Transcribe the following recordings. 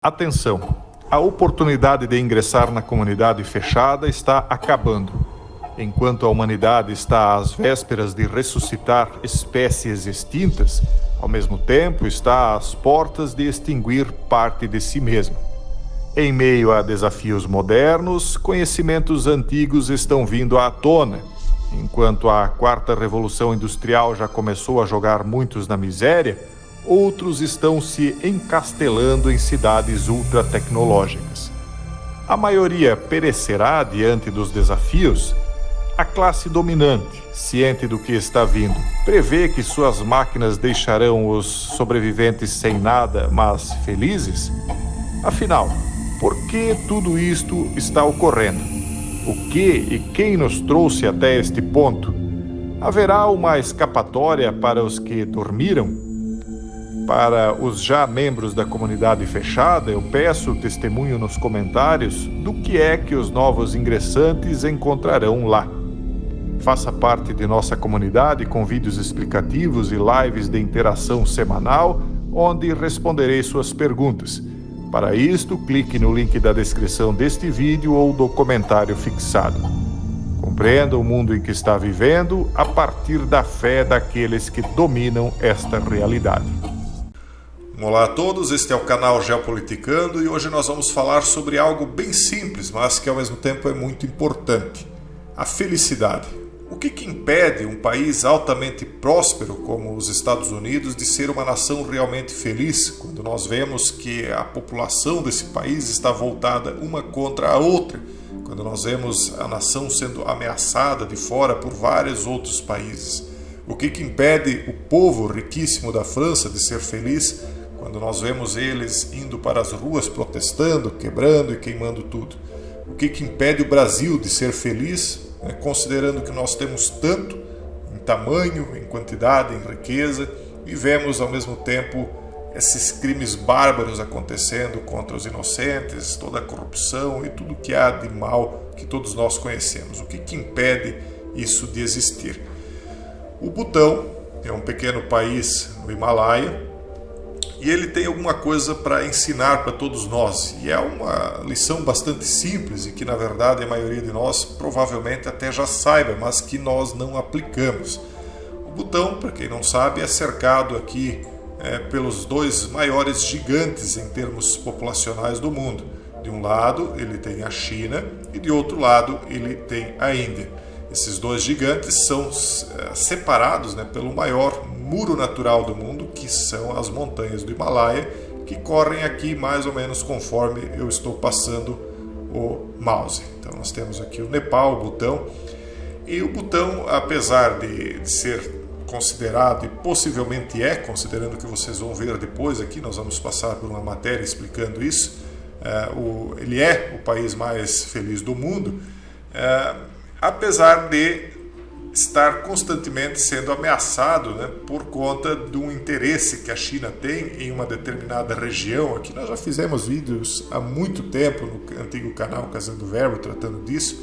Atenção! A oportunidade de ingressar na comunidade fechada está acabando. Enquanto a humanidade está às vésperas de ressuscitar espécies extintas, ao mesmo tempo está às portas de extinguir parte de si mesma. Em meio a desafios modernos, conhecimentos antigos estão vindo à tona. Enquanto a quarta revolução industrial já começou a jogar muitos na miséria, outros estão se encastelando em cidades ultratecnológicas. A maioria perecerá diante dos desafios. A classe dominante, ciente do que está vindo, prevê que suas máquinas deixarão os sobreviventes sem nada, mas felizes? Afinal, por que tudo isto está ocorrendo? O que e quem nos trouxe até este ponto? Haverá uma escapatória para os que dormiram? Para os já membros da comunidade fechada, eu peço testemunho nos comentários do que é que os novos ingressantes encontrarão lá. Faça parte de nossa comunidade com vídeos explicativos e lives de interação semanal, onde responderei suas perguntas. Para isto, clique no link da descrição deste vídeo ou do comentário fixado. Compreenda o mundo em que está vivendo a partir da fé daqueles que dominam esta realidade. Olá a todos, este é o canal Geopoliticando e hoje nós vamos falar sobre algo bem simples, mas que ao mesmo tempo é muito importante: a felicidade. O que impede um país altamente próspero como os Estados Unidos de ser uma nação realmente feliz, quando nós vemos que a população desse país está voltada uma contra a outra, quando nós vemos a nação sendo ameaçada de fora por vários outros países? O que impede o povo riquíssimo da França de ser feliz, quando nós vemos eles indo para as ruas protestando, quebrando e queimando tudo? O que impede o Brasil de ser feliz, considerando que nós temos tanto em tamanho, em quantidade, em riqueza, e vemos ao mesmo tempo esses crimes bárbaros acontecendo contra os inocentes, toda a corrupção e tudo que há de mal que todos nós conhecemos? O que impede isso de existir? O Butão é um pequeno país no Himalaia, e ele tem alguma coisa para ensinar para todos nós. E é uma lição bastante simples e que, na verdade, a maioria de nós provavelmente até já saiba, mas que nós não aplicamos. O Butão, para quem não sabe, é cercado aqui pelos dois maiores gigantes em termos populacionais do mundo. De um lado, ele tem a China e, de outro lado, ele tem a Índia. Esses dois gigantes são separados pelo maior muro natural do mundo, que são as montanhas do Himalaia, que correm aqui mais ou menos conforme eu estou passando o mouse. Então nós temos aqui o Nepal, o Butão, e o Butão, apesar de ser considerado, e possivelmente é, considerando que vocês vão ver depois aqui, nós vamos passar por uma matéria explicando isso, ele é o país mais feliz do mundo, apesar de estar constantemente sendo ameaçado por conta de um interesse que a China tem em uma determinada região. Aqui nós já fizemos vídeos há muito tempo no antigo canal Casando Verbo tratando disso,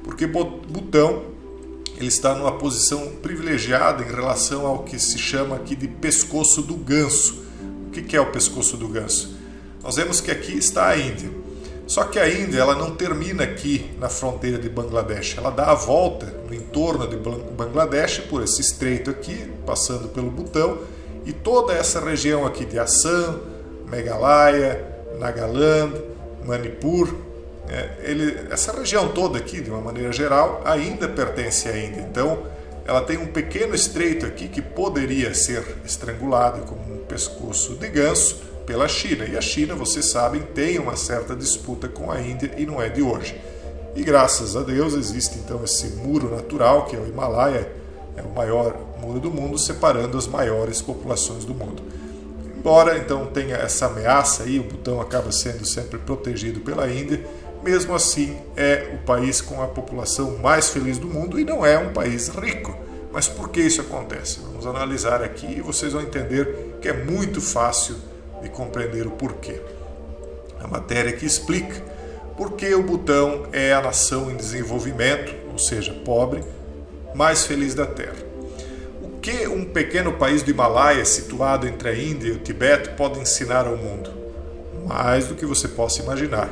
porque Butão ele está numa posição privilegiada em relação ao que se chama aqui de pescoço do ganso. O que é o pescoço do ganso? Nós vemos que aqui está a Índia. Só que a Índia ela não termina aqui na fronteira de Bangladesh, ela dá a volta no entorno de Bangladesh por esse estreito aqui, passando pelo Butão, e toda essa região aqui de Assam, Meghalaya, Nagaland, Manipur, essa região toda aqui, de uma maneira geral, ainda pertence à Índia. Então, ela tem um pequeno estreito aqui que poderia ser estrangulado como um pescoço de ganso pela China. E a China, vocês sabem, tem uma certa disputa com a Índia e não é de hoje. E graças a Deus existe então esse muro natural, que é o Himalaia, é o maior muro do mundo, separando as maiores populações do mundo. Embora então tenha essa ameaça aí, o Butão acaba sendo sempre protegido pela Índia, mesmo assim é o país com a população mais feliz do mundo e não é um país rico. Mas por que isso acontece? Vamos analisar aqui e vocês vão entender que é muito fácil de compreender o porquê. A matéria que explica por que o Butão é a nação em desenvolvimento, ou seja, pobre, mais feliz da Terra. O que um pequeno país do Himalaia, situado entre a Índia e o Tibete, pode ensinar ao mundo? mais do que você possa imaginar.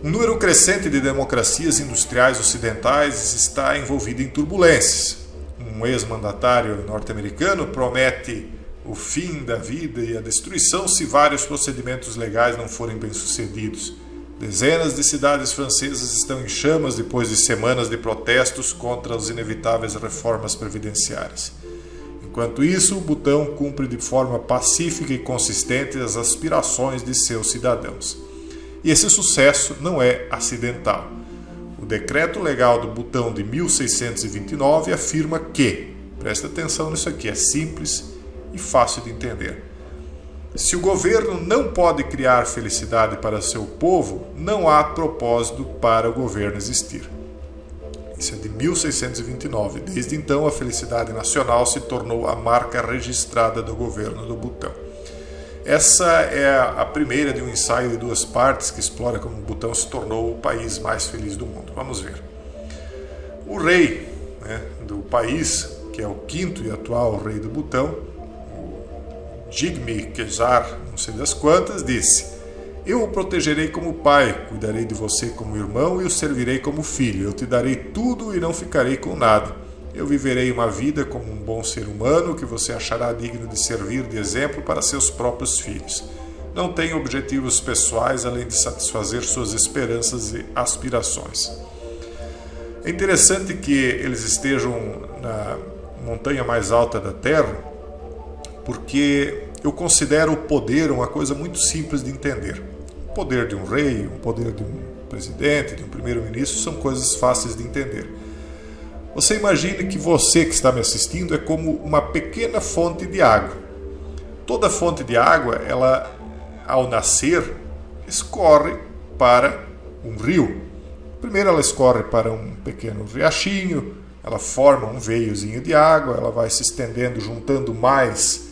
Um número crescente de democracias industriais ocidentais está envolvido em turbulências. Um ex-mandatário norte-americano promete o fim da vida e a destruição se vários procedimentos legais não forem bem-sucedidos. Dezenas de cidades francesas estão em chamas depois de semanas de protestos contra as inevitáveis reformas previdenciárias. Enquanto isso, o Butão cumpre de forma pacífica e consistente as aspirações de seus cidadãos. E esse sucesso não é acidental. O decreto legal do Butão de 1629 afirma que, presta atenção nisso aqui, é simples e fácil de entender. Se o governo não pode criar felicidade para seu povo, não há propósito para o governo existir. Isso é de 1629. Desde então, a felicidade nacional se tornou a marca registrada do governo do Butão. Essa é a primeira de um ensaio de 2 partes que explora como o Butão se tornou o país mais feliz do mundo. Vamos ver. O rei, do país, que é o 5º e atual rei do Butão, o Jigme Khesar, não sei das quantas, disse: eu o protegerei como pai, cuidarei de você como irmão e o servirei como filho. Eu te darei tudo e não ficarei com nada. Eu viverei uma vida como um bom ser humano que você achará digno de servir de exemplo para seus próprios filhos. Não tenho objetivos pessoais além de satisfazer suas esperanças e aspirações. É interessante que eles estejam na montanha mais alta da Terra, porque eu considero o poder uma coisa muito simples de entender. O poder de um rei, o poder de um presidente, de um primeiro-ministro, são coisas fáceis de entender. Você imagine que você que está me assistindo é como uma pequena fonte de água. Toda fonte de água, ela, ao nascer, escorre para um rio. Primeiro ela escorre para um pequeno riachinho, ela forma um veiozinho de água, ela vai se estendendo, juntando mais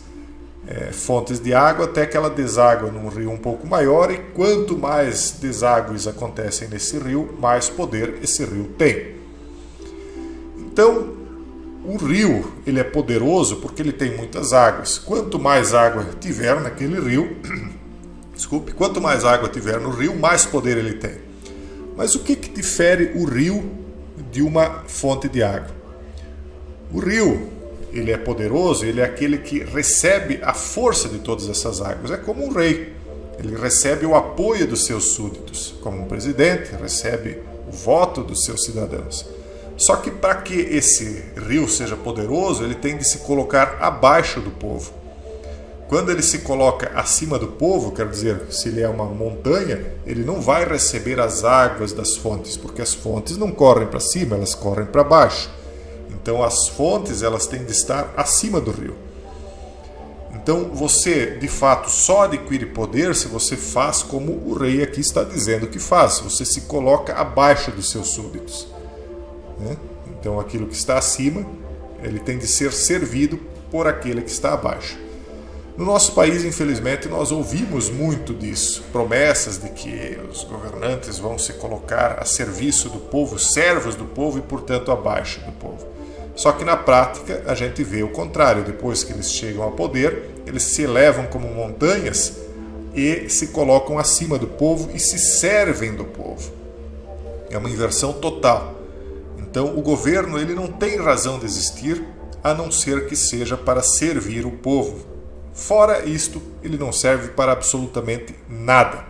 fontes de água até que ela deságua num rio um pouco maior, e quanto mais deságues acontecem nesse rio, mais poder esse rio tem. Então, o rio ele é poderoso porque ele tem muitas águas. Quanto mais água tiver naquele rio, quanto mais água tiver no rio, mais poder ele tem. Mas o que difere o rio de uma fonte de água? O rio, ele é poderoso, ele é aquele que recebe a força de todas essas águas. É como um rei. Ele recebe o apoio dos seus súditos. Como um presidente, recebe o voto dos seus cidadãos. Só que para que esse rio seja poderoso, ele tem de se colocar abaixo do povo. Quando ele se coloca acima do povo, quer dizer, se ele é uma montanha, ele não vai receber as águas das fontes, porque as fontes não correm para cima, elas correm para baixo. Então as fontes, elas têm de estar acima do rio. Então você, de fato, só adquire poder se você faz como o rei aqui está dizendo que faz. Você se coloca abaixo dos seus súditos. Então aquilo que está acima, ele tem de ser servido por aquele que está abaixo. No nosso país, infelizmente, nós ouvimos muito disso. Promessas de que os governantes vão se colocar a serviço do povo, servos do povo e, portanto, abaixo do povo. Só que na prática a gente vê o contrário. Depois que eles chegam ao poder, eles se elevam como montanhas e se colocam acima do povo e se servem do povo. É uma inversão total. Então o governo ele não tem razão de existir a não ser que seja para servir o povo. Fora isto, ele não serve para absolutamente nada.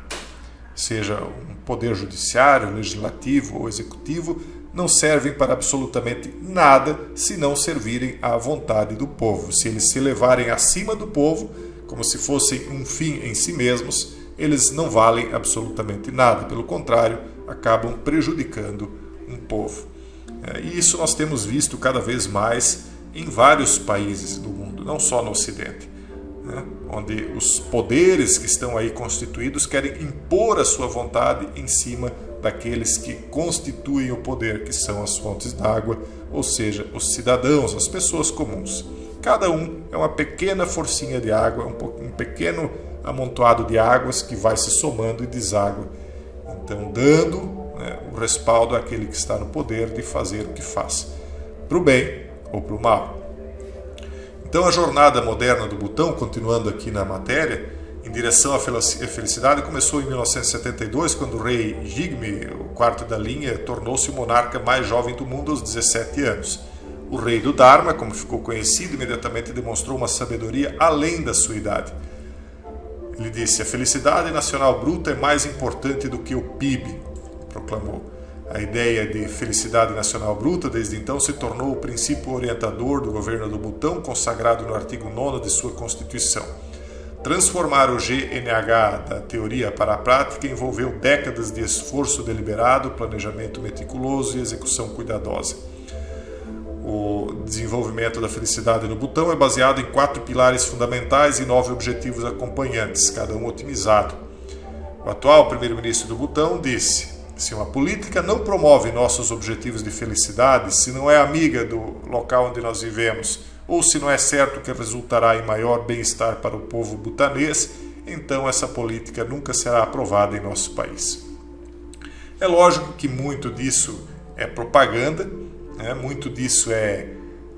Seja um poder judiciário, legislativo ou executivo, não servem para absolutamente nada se não servirem à vontade do povo. Se eles se levarem acima do povo, como se fossem um fim em si mesmos, eles não valem absolutamente nada. Pelo contrário, acabam prejudicando um povo. E isso nós temos visto cada vez mais em vários países do mundo, não só no Ocidente, onde os poderes que estão aí constituídos querem impor a sua vontade em cima daqueles que constituem o poder, que são as fontes d'água, ou seja, os cidadãos, as pessoas comuns. Cada um é uma pequena forcinha de água, um pequeno amontoado de águas que vai se somando e deságua, então dando o respaldo àquele que está no poder de fazer o que faz, para o bem ou para o mal. Então a jornada moderna do Butão, continuando aqui na matéria, em direção à felicidade começou em 1972, quando o rei Jigme, o quarto da linha, tornou-se o monarca mais jovem do mundo aos 17 anos. O rei do Dharma, como ficou conhecido, imediatamente demonstrou uma sabedoria além da sua idade. Ele disse: a felicidade nacional bruta é mais importante do que o PIB, proclamou. A ideia de felicidade nacional bruta, desde então, se tornou o princípio orientador do governo do Butão, consagrado no artigo 9º de sua Constituição. Transformar o GNH da teoria para a prática envolveu décadas de esforço deliberado, planejamento meticuloso e execução cuidadosa. O desenvolvimento da felicidade no Butão é baseado em 4 pilares fundamentais e 9 objetivos acompanhantes, cada um otimizado. O atual primeiro-ministro do Butão disse: se uma política não promove nossos objetivos de felicidade, se não é amiga do local onde nós vivemos, ou se não é certo que resultará em maior bem-estar para o povo butanês, então essa política nunca será aprovada em nosso país. É lógico que muito disso é propaganda, né? Muito disso é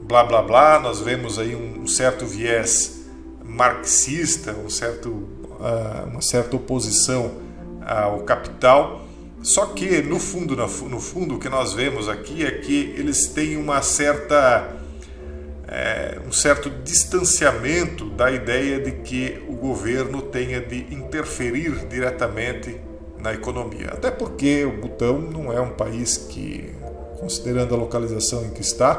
blá blá blá. Nós vemos aí um certo viés marxista, uma certa oposição ao capital. Só que no fundo o que nós vemos aqui é que eles têm um certo distanciamento da ideia de que o governo tenha de interferir diretamente na economia. Até porque o Butão não é um país que, considerando a localização em que está,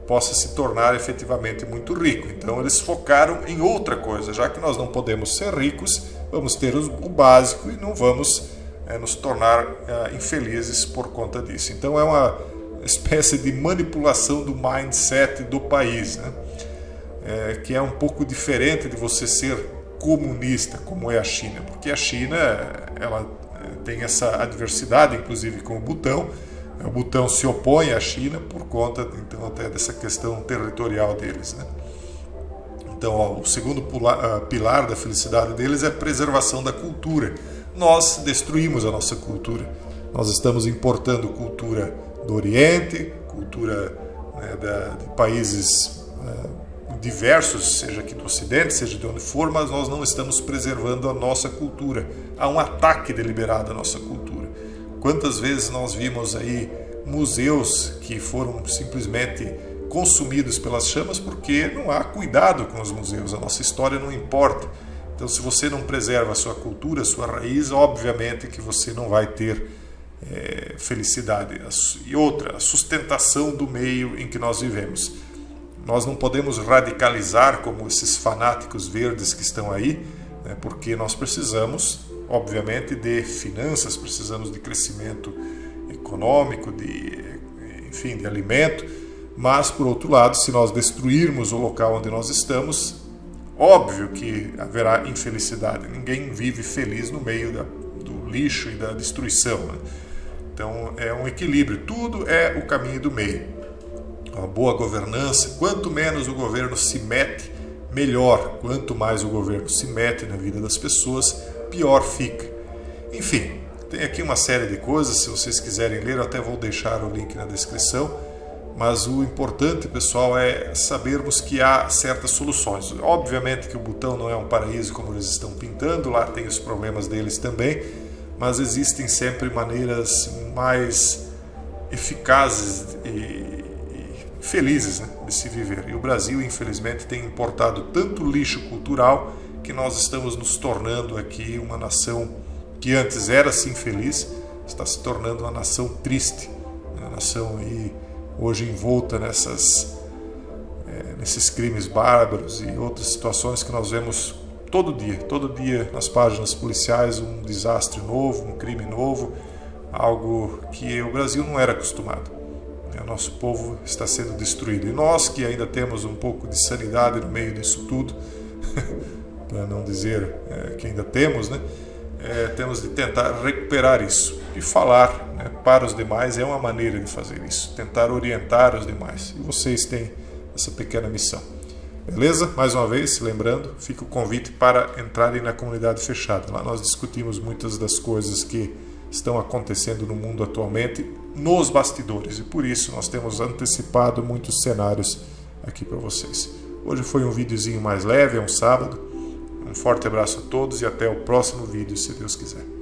possa se tornar efetivamente muito rico. Então eles focaram em outra coisa. Já que nós não podemos ser ricos, vamos ter o básico e não vamos nos tornar infelizes por conta disso. Então é uma espécie de manipulação do mindset do país, né? Que é um pouco diferente de você ser comunista, como é a China, porque a China ela tem essa adversidade, inclusive com o Butão. O Butão se opõe à China por conta, então, até dessa questão territorial deles, né? Então, o segundo pilar da felicidade deles é a preservação da cultura. Nós destruímos a nossa cultura. Nós estamos importando cultura do Oriente, cultura, né, de países diversos, seja aqui do Ocidente, seja de onde for, mas nós não estamos preservando a nossa cultura. Há um ataque deliberado à nossa cultura. Quantas vezes nós vimos aí museus que foram simplesmente consumidos pelas chamas porque não há cuidado com os museus, a nossa história não importa. Então, se você não preserva a sua cultura, a sua raiz, obviamente que você não vai ter felicidade. E outra, a sustentação do meio em que nós vivemos. Nós não podemos radicalizar como esses fanáticos verdes que estão aí, né, porque nós precisamos, obviamente, de finanças, precisamos de crescimento econômico, de alimento, mas, por outro lado, se nós destruirmos o local onde nós estamos, óbvio que haverá infelicidade. Ninguém vive feliz no meio do lixo e da destruição, né? Então é um equilíbrio, tudo é o caminho do meio. Uma boa governança, quanto menos o governo se mete, melhor. Quanto mais o governo se mete na vida das pessoas, pior fica. Enfim, tem aqui uma série de coisas, se vocês quiserem ler, eu até vou deixar o link na descrição, mas o importante, pessoal, é sabermos que há certas soluções. Obviamente que o Butão não é um paraíso como eles estão pintando, lá tem os problemas deles também, mas existem sempre maneiras mais eficazes e felizes, né, de se viver. E o Brasil, infelizmente, tem importado tanto lixo cultural que nós estamos nos tornando aqui uma nação que antes era assim feliz, está se tornando uma nação triste, uma nação aí hoje envolta nesses crimes bárbaros e outras situações que nós vemos todo dia nas páginas policiais, um desastre novo, um crime novo, algo que o Brasil não era acostumado. O nosso povo está sendo destruído. E nós que ainda temos um pouco de sanidade no meio disso tudo, para não dizer que ainda temos, né? Temos de tentar recuperar isso. E falar, né, para os demais é uma maneira de fazer isso. Tentar orientar os demais. E vocês têm essa pequena missão. Beleza? Mais uma vez, lembrando, fica o convite para entrarem na comunidade fechada. Lá nós discutimos muitas das coisas que estão acontecendo no mundo atualmente nos bastidores. E por isso nós temos antecipado muitos cenários aqui para vocês. Hoje foi um videozinho mais leve, é um sábado, Um forte abraço a todos e até o próximo vídeo, se Deus quiser.